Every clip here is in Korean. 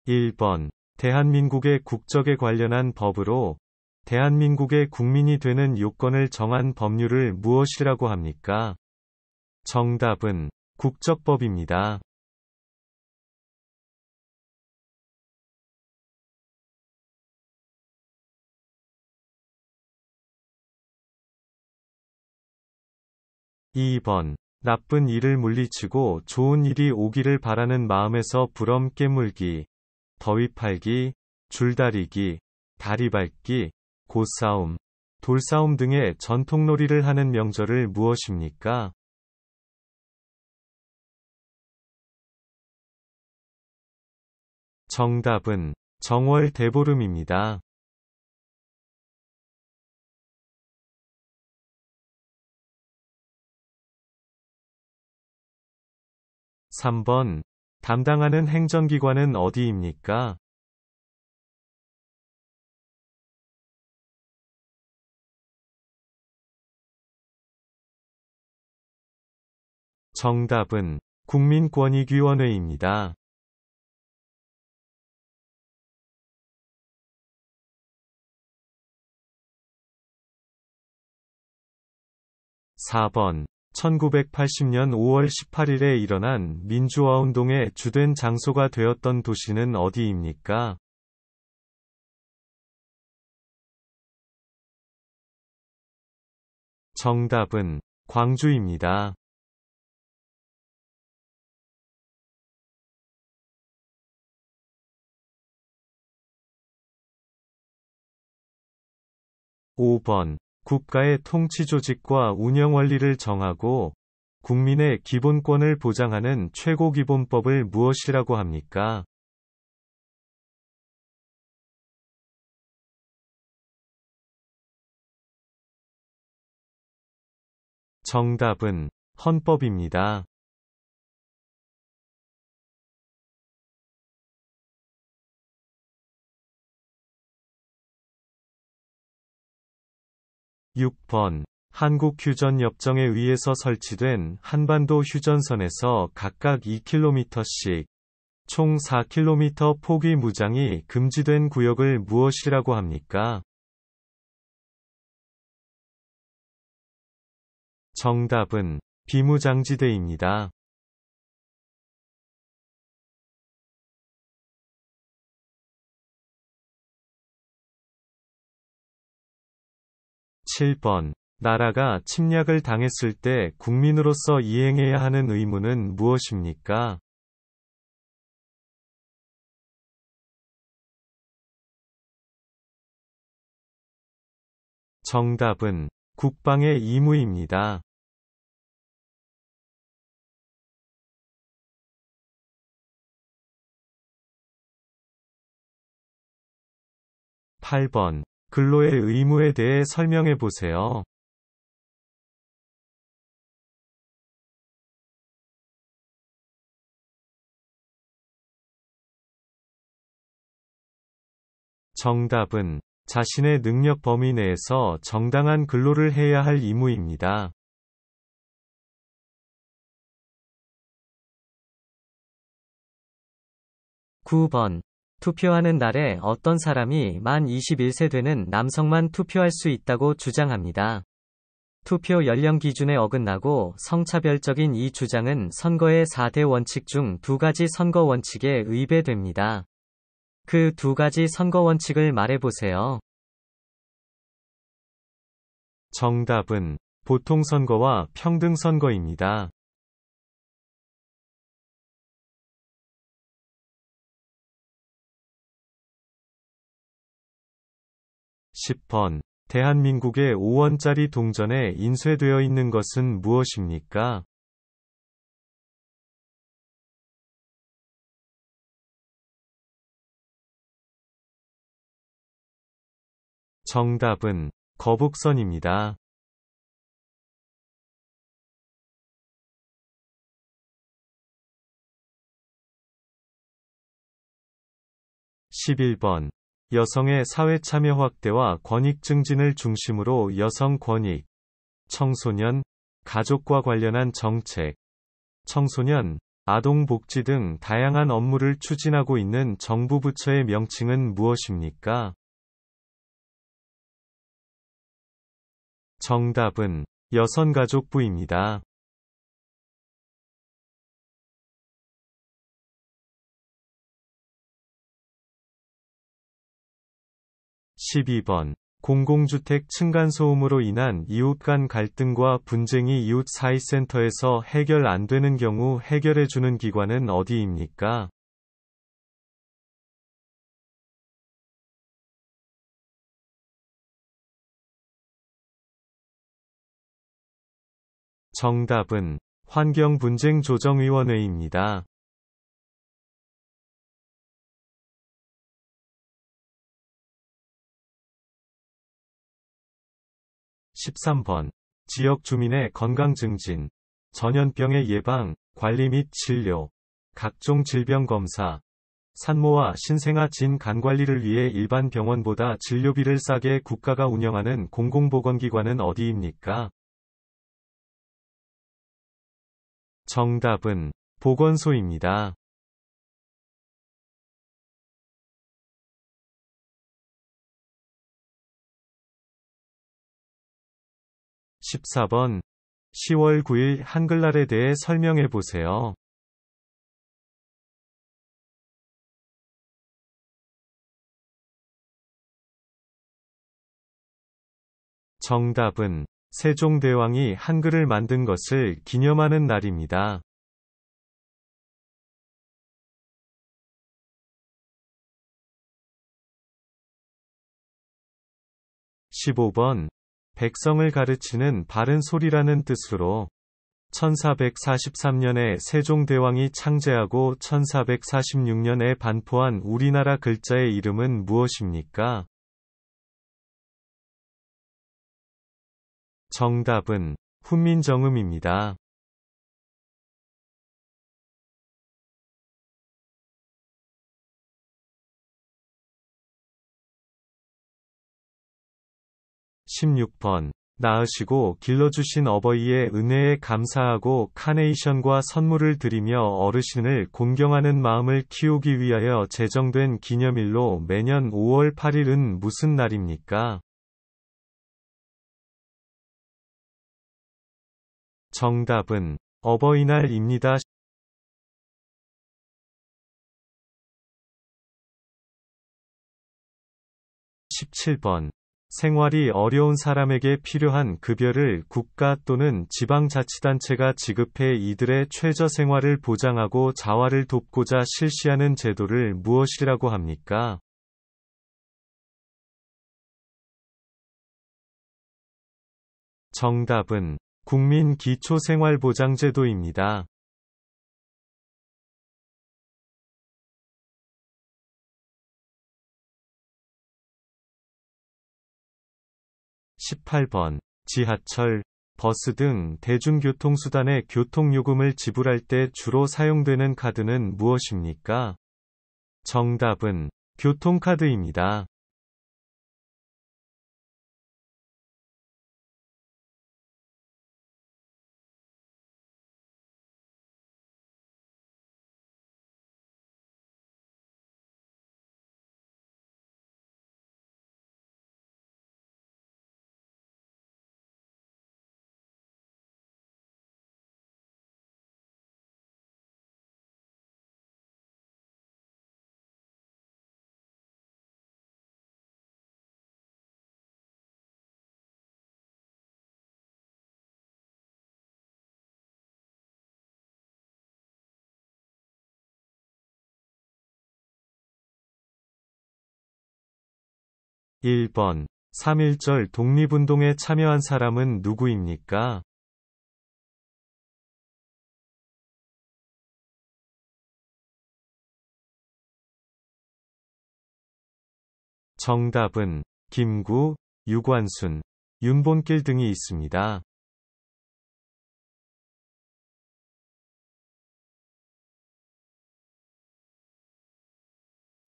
1번. 대한민국의 국적에 관련한 법으로 대한민국의 국민이 되는 요건을 정한 법률을 무엇이라고 합니까? 정답은 국적법입니다. 2번. 나쁜 일을 물리치고 좋은 일이 오기를 바라는 마음에서 부럼 깨물기, 더위 팔기, 줄다리기, 다리 밟기, 고싸움, 돌싸움 등의 전통놀이를 하는 명절을 무엇입니까? 정답은 정월 대보름입니다. 3번. 담당하는 행정기관은 어디입니까? 정답은 국민권익위원회입니다. 4번. 1980년 5월 18일에 일어난 민주화운동의 주된 장소가 되었던 도시는 어디입니까? 정답은 광주입니다. 5번. 국가의 통치조직과 운영 원리를 정하고 국민의 기본권을 보장하는 최고기본법을 무엇이라고 합니까? 정답은 헌법입니다. 6번. 한국휴전협정에 의해서 설치된 한반도 휴전선에서 각각 2km씩 총 4km 폭의 무장이 금지된 구역을 무엇이라고 합니까? 정답은 비무장지대입니다. 7번. 나라가 침략을 당했을 때 국민으로서 이행해야 하는 의무는 무엇입니까? 정답은 국방의 의무입니다. 8번. 근로의 의무에 대해 설명해 보세요. 정답은 자신의 능력 범위 내에서 정당한 근로를 해야 할 의무입니다. 9번. 투표하는 날에 어떤 사람이 만 21세 되는 남성만 투표할 수 있다고 주장합니다. 투표 연령 기준에 어긋나고 성차별적인 이 주장은 선거의 4대 원칙 중 2가지 선거 원칙에 위배됩니다. 그 2가지 선거 원칙을 말해보세요. 정답은 보통선거와 평등선거입니다. 10번. 대한민국의 5원짜리 동전에 인쇄되어 있는 것은 무엇입니까? 정답은 거북선입니다. 11번. 여성의 사회참여 확대와 권익 증진을 중심으로 여성 권익, 청소년, 가족과 관련한 정책, 청소년, 아동복지 등 다양한 업무를 추진하고 있는 정부 부처의 명칭은 무엇입니까? 정답은 여성가족부입니다. 12번. 공공주택 층간소음으로 인한 이웃 간 갈등과 분쟁이 이웃 사이센터에서 해결 안 되는 경우 해결해주는 기관은 어디입니까? 정답은 환경분쟁조정위원회입니다. 13번. 지역 주민의 건강 증진, 전염병의 예방, 관리 및 진료, 각종 질병 검사, 산모와 신생아 진 간 관리를 위해 일반 병원보다 진료비를 싸게 국가가 운영하는 공공보건기관은 어디입니까? 정답은 보건소입니다. 14번. 10월 9일 한글날에 대해 설명해 보세요. 정답은 세종대왕이 한글을 만든 것을 기념하는 날입니다. 15번. 백성을 가르치는 바른 소리라는 뜻으로 1443년에 세종대왕이 창제하고 1446년에 반포한 우리나라 글자의 이름은 무엇입니까? 정답은 훈민정음입니다. 16번. 낳으시고 길러주신 어버이의 은혜에 감사하고 카네이션과 선물을 드리며 어르신을 공경하는 마음을 키우기 위하여 제정된 기념일로 매년 5월 8일은 무슨 날입니까? 정답은 어버이날입니다. 17번. 생활이 어려운 사람에게 필요한 급여를 국가 또는 지방자치단체가 지급해 이들의 최저 생활을 보장하고 자활을 돕고자 실시하는 제도를 무엇이라고 합니까? 정답은 국민기초생활보장제도입니다. 18번. 지하철, 버스 등 대중교통수단의 교통요금을 지불할 때 주로 사용되는 카드는 무엇입니까? 정답은 교통카드입니다. 1번. 3.1절 독립운동에 참여한 사람은 누구입니까? 정답은 김구, 유관순, 윤본길 등이 있습니다.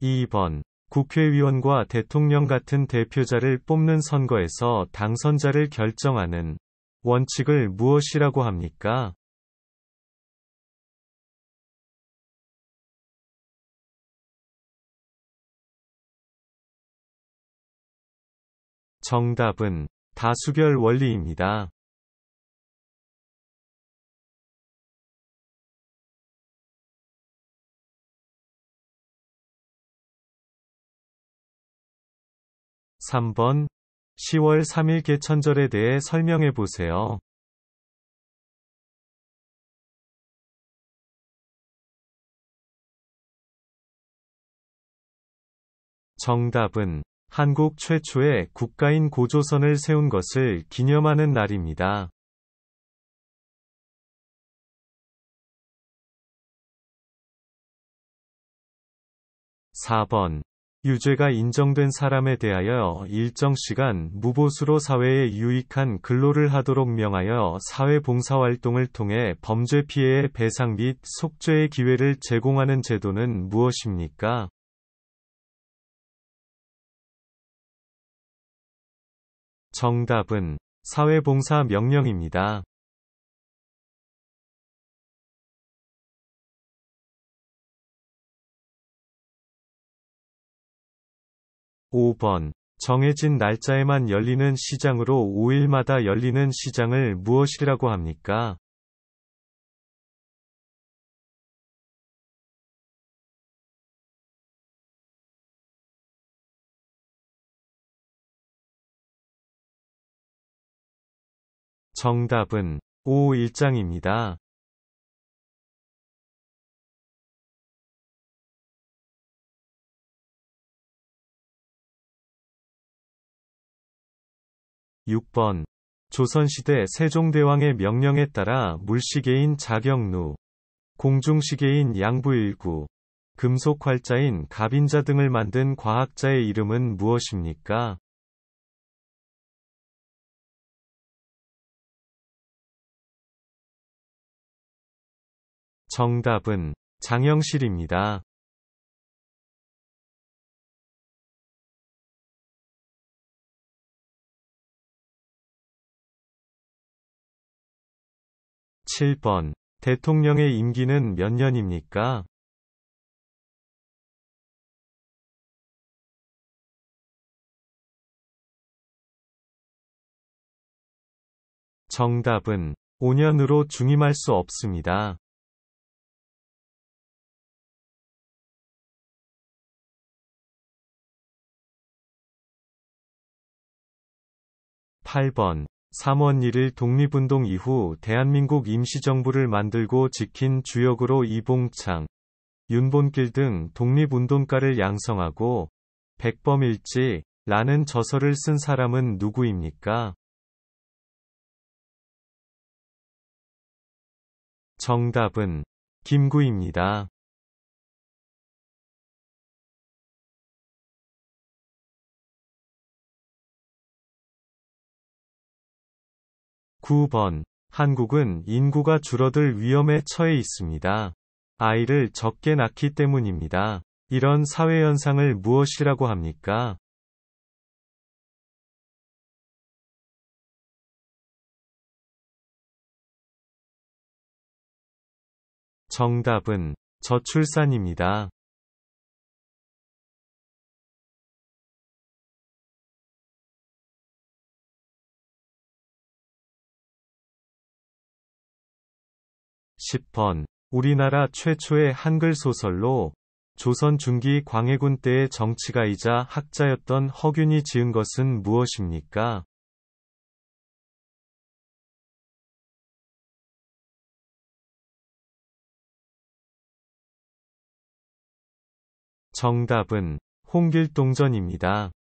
2번. 국회의원과 대통령 같은 대표자를 뽑는 선거에서 당선자를 결정하는 원칙을 무엇이라고 합니까? 정답은 다수결 원리입니다. 3번 10월 3일 개천절에 대해 설명해 보세요. 정답은 한국 최초의 국가인 고조선을 세운 것을 기념하는 날입니다. 4번 유죄가 인정된 사람에 대하여 일정 시간 무보수로 사회에 유익한 근로를 하도록 명하여 사회봉사활동을 통해 범죄 피해의 배상 및 속죄의 기회를 제공하는 제도는 무엇입니까? 정답은 사회봉사 명령입니다. 5번 정해진 날짜에만 열리는 시장으로 5일마다 열리는 시장을 무엇이라고 합니까? 정답은 5일장입니다. 6번 조선시대 세종대왕의 명령에 따라 물시계인 자경루, 공중시계인 양부일구, 금속활자인 갑인자 등을 만든 과학자의 이름은 무엇입니까? 정답은 장영실입니다. 7번 대통령의 임기는 몇 년입니까? 정답은 5년으로 중임할 수 없습니다. 8번 3월 1일 독립운동 이후 대한민국 임시정부를 만들고 지킨 주역으로 이봉창, 윤본길 등 독립운동가를 양성하고 백범일지 라는 저서를 쓴 사람은 누구입니까? 정답은 김구입니다. 9번 한국은 인구가 줄어들 위험에 처해 있습니다. 아이를 적게 낳기 때문입니다. 이런 사회현상을 무엇이라고 합니까? 정답은 저출산입니다. 10번 우리나라 최초의 한글 소설로 조선 중기 광해군 때의 정치가이자 학자였던 허균이 지은 것은 무엇입니까? 정답은 홍길동전입니다.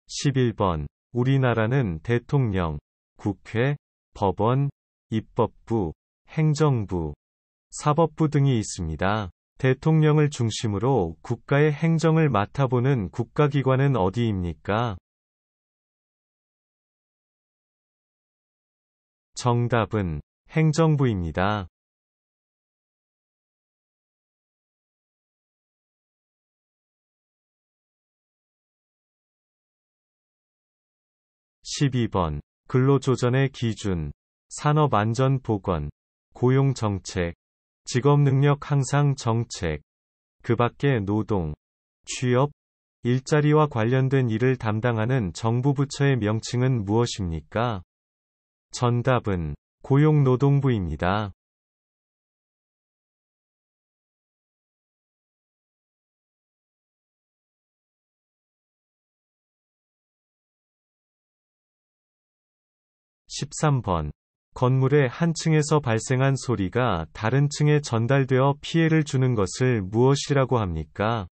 11번 우리나라는 대통령, 국회, 법원, 입법부, 행정부, 사법부 등이 있습니다. 대통령을 중심으로 국가의 행정을 맡아보는 국가기관은 어디입니까? 정답은 행정부입니다. 12번 근로조정의 기준, 산업안전보건, 고용정책, 직업 능력 향상 정책, 그 밖에 노동, 취업, 일자리와 관련된 일을 담당하는 정부 부처의 명칭은 무엇입니까? 정답은 고용노동부입니다. 13번. 건물의 한 층에서 발생한 소리가 다른 층에 전달되어 피해를 주는 것을 무엇이라고 합니까?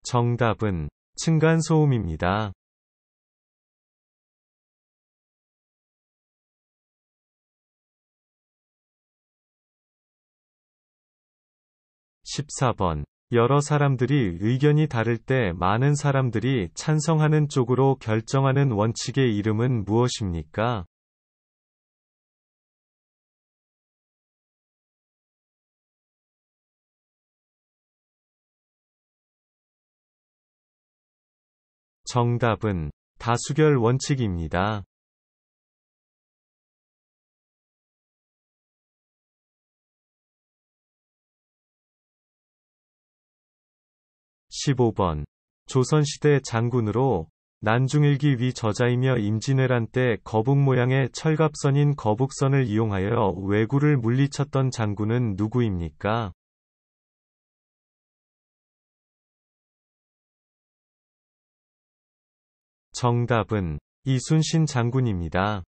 정답은 층간소음입니다. 14번. 여러 사람들이 의견이 다를 때 많은 사람들이 찬성하는 쪽으로 결정하는 원칙의 이름은 무엇입니까? 정답은 다수결 원칙입니다. 15번. 조선시대 장군으로 난중일기 위 저자이며 임진왜란 때 거북 모양의 철갑선인 거북선을 이용하여 왜구를 물리쳤던 장군은 누구입니까? 정답은 이순신 장군입니다.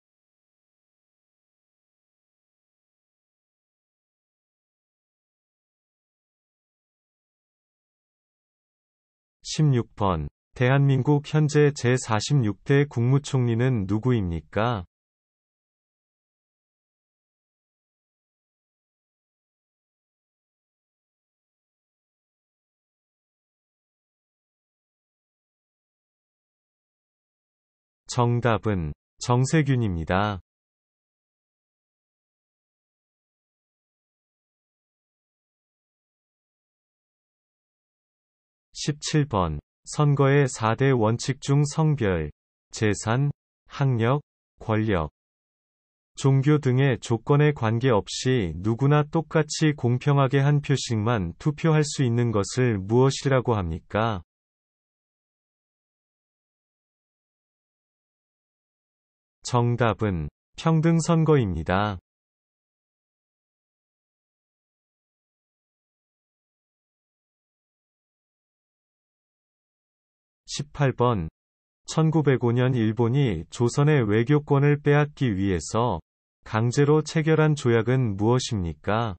16번. 대한민국 현재 제46대 국무총리는 누구입니까? 정답은 정세균입니다. 17번. 선거의 4대 원칙 중 성별, 재산, 학력, 권력, 종교 등의 조건에 관계없이 누구나 똑같이 공평하게 한 표씩만 투표할 수 있는 것을 무엇이라고 합니까? 정답은 평등선거입니다. 18번. 1905년 일본이 조선의 외교권을 빼앗기 위해서 강제로 체결한 조약은 무엇입니까?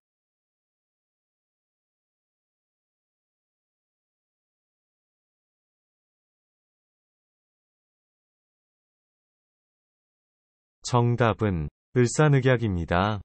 정답은 을사늑약입니다.